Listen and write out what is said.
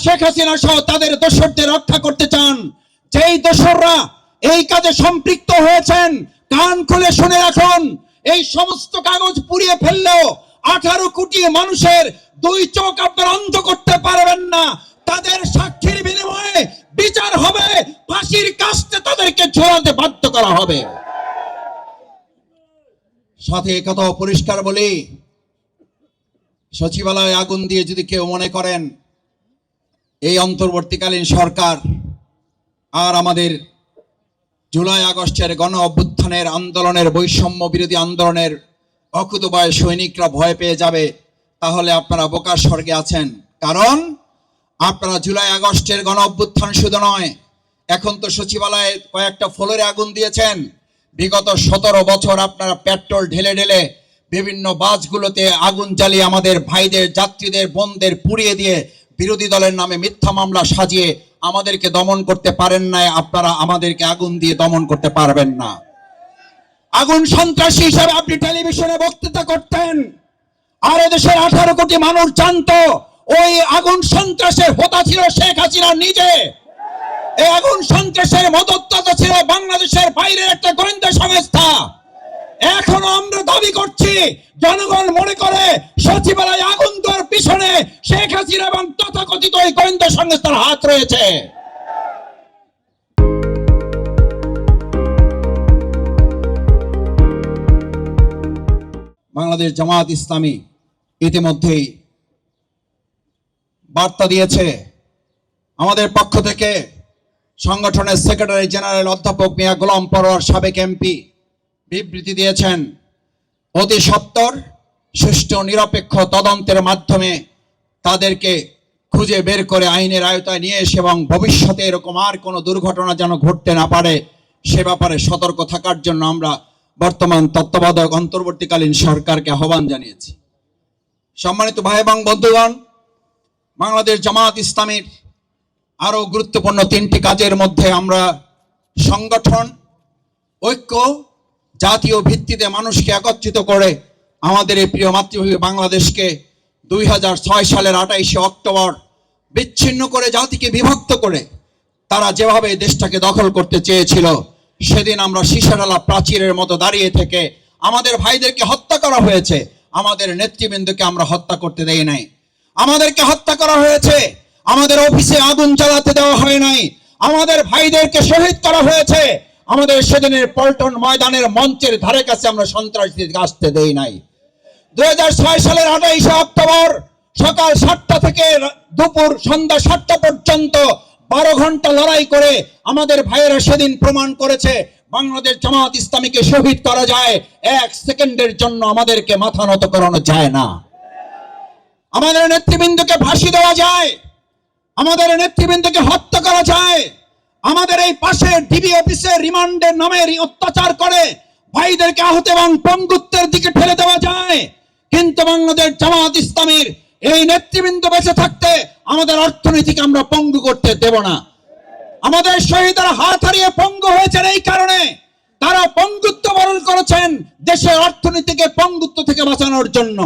শেখ হাসিনা সহ তাদের দোসরদের রক্ষা করতে চান, যেই দোসররা এই কাজে সম্পৃক্ত হয়েছেন, কান খুলে শুনে রাখুন, এই সমস্ত কাগজ পুড়িয়ে ফেললেও 18 কোটি মানুষের 2 চোখ আপনারা অন্ধ করতে পারবেন না। তাদের সাক্ষীর বিনিময়ে বিচার হবে, ফাঁসির কাস্টে তাদেরকে ঝোলাতে বাধ্য করা হবে। সাথে কথা পরিষ্কার বলি, সচিবালয়ে আগুন দিয়ে যদি কেউ মনে করেন এই অন্তর্বর্তীকালীন সরকার আর আমাদের জুলাই আগস্টের গণ অভ্যুত্থানের আন্দোলনের, বৈষম্য বিরোধী আন্দোলনের অকুতোভয় সৈনিকরা ভয় পেয়ে যাবে, তাহলে আপনারা বোকার স্বর্গে আছেন। কারণ আপনারা জুলাই আগস্টের গণ অভ্যুত্থান শুধু নয়, এখন তো সচিবালয়ে কয়েকটা ফ্লোরে আগুন দিয়েছেন। বিগত 17 বছর আপনারা পেট্রোল ঢেলে ঢেলে বিভিন্ন বাসগুলোতে আগুন জ্বালিয়ে আমাদের ভাইদের, যাত্রীদের, বোনদের পুড়িয়ে দিয়ে বিরোধী দলের নামে মিথ্যা মামলা সাজিয়ে আমাদেরকে দমন করতে পারেন না। আপনারা আমাদেরকে আগুন দিয়ে দমন করতে পারবেন না। আগুন সন্ত্রাসী হিসেবে আপনি টেলিভিশনে বক্তৃতা করতেন, আর দেশের 18 কোটি মানুষ জানতো ওই আগুন সন্ত্রাসের হোতা ছিল শেখ হাসিনা নিজে। এই আগুন সন্ত্রাসের মদতদাতা ছিল বাংলাদেশের বাইরের একটা গোয়েন্দা সংস্থা। এখনো আমরা দাবি করছি, জনগণ মনে করে সচিবালয়ে আগুন দেওয়ার পিছনে শেখ হাসিনা এবং তথাকথিত ওই গোয়েন্দা সংস্থার হাত রয়েছে। বাংলাদেশ জামায়াত ইসলামী ইতিমধ্যেই বার্তা দিয়েছে। আমাদের পক্ষ থেকে সংগঠনের সেক্রেটারি জেনারেল অধ্যাপক মিয়া গোলাম পরোয়ার, সাবেক এমপি, বিবৃতি দিয়েছেন, অতি সত্বর সুষ্ঠু নিরপেক্ষ তদন্তের মাধ্যমে তাদেরকে খুঁজে বের করে আইনের আওতায় নিয়ে এসে এবং ভবিষ্যতে এরকম আর কোনো দুর্ঘটনা যেন ঘটতে না পারে সে ব্যাপারে সতর্ক থাকার জন্য আমরা বর্তমান তত্ত্বাবধায়ক অন্তর্বর্তীকালীন সরকারকে আহ্বান জানিয়েছি। সম্মানিত ভাই এবং বন্ধুগণ, বাংলাদেশ জামায়াত ইসলামীর আরো গুরুত্বপূর্ণ 3টি কাজের মধ্যে আমরা সংগঠন, ঐক্য, জাতীয় ভিত্তিতে মানুষকে একত্রিত করে আমাদের এই প্রিয় মাতৃভূমি বাংলাদেশকে 2006 সালের 28শে অক্টোবর বিচ্ছিন্ন করে, জাতিকে বিভক্ত করে তারা যেভাবে দেশটাকে দখল করতে চেয়েছিল, সেদিন আমরা সীসাডালা প্রাচীরের মতো দাঁড়িয়ে থেকে আমাদের ভাইদেরকে হত্যা করা হয়েছে। আমাদের নেতৃবৃন্দকে আমরা হত্যা করতে দেই নাই। আমাদেরকে হত্যা করা হয়েছে, আমাদের অফিসে আগুন জ্বালাতে দেওয়া হয় নাই। আমাদের ভাইদেরকে শহীদ করা হয়েছে। আমাদের সেদিনের পল্টন ময়দানের মঞ্চের ধারে কাছে আমরা সন্ত্রাসীদেরকে আসতে দেই নাই। 2006 সালের 28শে অক্টোবর সকাল 7টা থেকে দুপুর সন্ধ্যা 7টা পর্যন্ত 12 ঘন্টা লড়াই করে আমাদের ভাইয়েরা সেদিন প্রমাণ করেছে বাংলাদেশ জামায়াত ইসলামীকে শহীদ করা যায়, 1 সেকেন্ডের জন্য আমাদেরকে মাথা নত করানো যায় না। আমাদের নেতৃবৃন্দকে ফাঁসি দেওয়া যায়, আমাদের নেতৃবৃন্দকে হত্যা করা যায়, আমাদের এই পাশে ডিবি অফিসে রিমান্ডের নামে অত্যাচার করে ভাইদেরকে আহত এবং পঙ্গুত্বের দিকে ঠেলে দেওয়া যায়। কিন্তু বাংলাদেশ জামায়াত ইসলামীর এই নেতৃবৃন্দ বেঁচে থাকতে আমাদের অর্থনীতিকে আমরা পঙ্গু করতে দেব না। আমাদের শহীদরা হাত হারিয়ে পঙ্গু হয়েছেন এই কারণে, তারা পঙ্গুত্ব বরণ করেছেন দেশের অর্থনীতিকে পঙ্গুত্ব থেকে বাঁচানোর জন্য।